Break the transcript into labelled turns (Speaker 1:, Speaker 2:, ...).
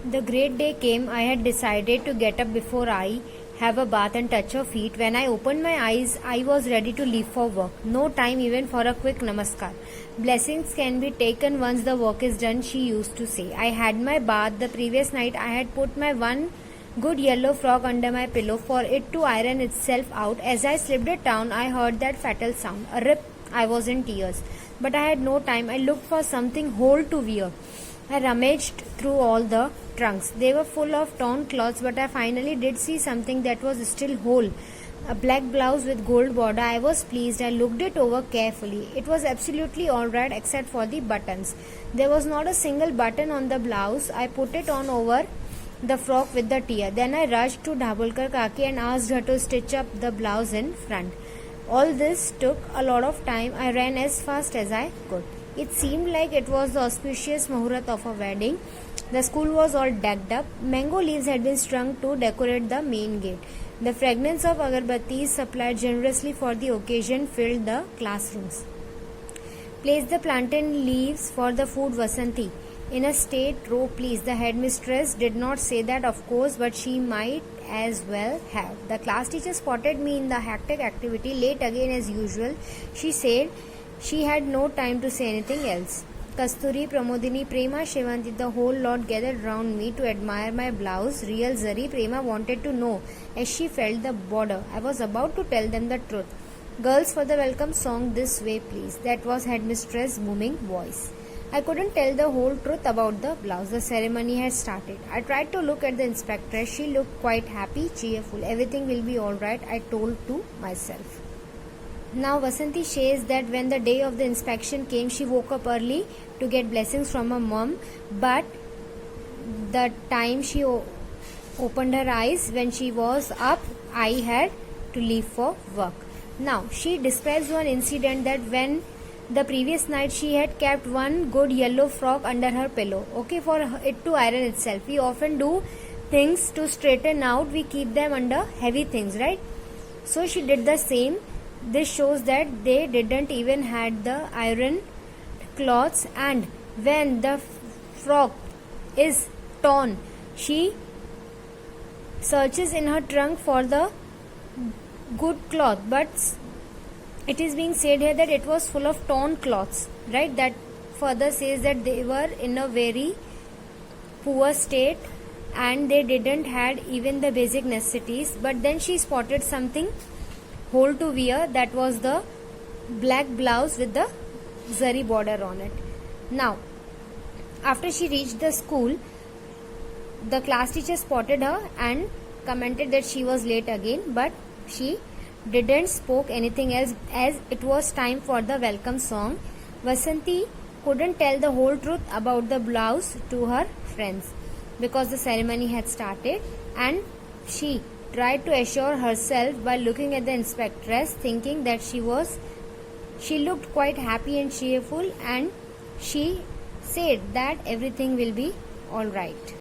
Speaker 1: The great day came. I had decided to get up before I have a bath and touch her feet. When I opened my eyes, I was ready to leave for work. No time even for a quick namaskar. Blessings can be taken once the work is done, she used to say. I had my bath the previous night. I had put my one good yellow frock under my pillow for it to iron itself out. As I slipped it down, I heard that fatal sound. A rip. I was in tears. But I had no time. I looked for something whole to wear. I rummaged through all the trunks. They were full of torn cloths, but I finally did see something that was still whole. A black blouse with gold border. I was pleased. I looked it over carefully. It was absolutely alright except for the buttons. There was not a single button on the blouse. I put it on over the frock with the tear. Then I rushed to Dhabulkar Kaki and asked her to stitch up the blouse in front. All this took a lot of time. I ran as fast as I could. It seemed like it was the auspicious Muhurat of a wedding. The school was all decked up. Mango leaves had been strung to decorate the main gate. The fragrance of agarbattis supplied generously for the occasion filled the classrooms. Place the plantain leaves for the food, Vasanti. In a state row, please. The headmistress did not say that, of course, but she might as well have. The class teacher spotted me in the hectic activity, late again as usual. She said she had no time to say anything else. Kasturi, Pramodini, Prema, Shivanti, the whole lot gathered round me to admire my blouse. Real Zari, Prema wanted to know as she felt the border. I was about to tell them the truth. Girls, for the welcome song, this way please. That was headmistress' booming voice. I couldn't tell the whole truth about the blouse. The ceremony had started. I tried to look at the inspectress. She looked quite happy, cheerful. Everything will be alright, I told to myself. Now Vasanti says that when the day of the inspection came, she woke up early to get blessings from her mom. But the time she opened her eyes, when she was up, I had to leave for work. Now she describes one incident that when the previous night she had kept one good yellow frock under her pillow, okay, for it to iron itself. We often do things to straighten out, we keep them under heavy things, right? So she did the same. This shows that they didn't even had the iron cloths, and when the frock is torn, she searches in her trunk for the good cloth, but it is being said here that it was full of torn cloths, right? That further says that they were in a very poor state and they didn't had even the basic necessities. But then she spotted something whole to wear, that was the black blouse with the zari border on it. Now after she reached the school, the class teacher spotted her and commented that she was late again, but she didn't spoke anything else as it was time for the welcome song. Vasanti couldn't tell the whole truth about the blouse to her friends because the ceremony had started, and she tried to assure herself by looking at the inspectress, thinking that she looked quite happy and cheerful, and she said that everything will be all right.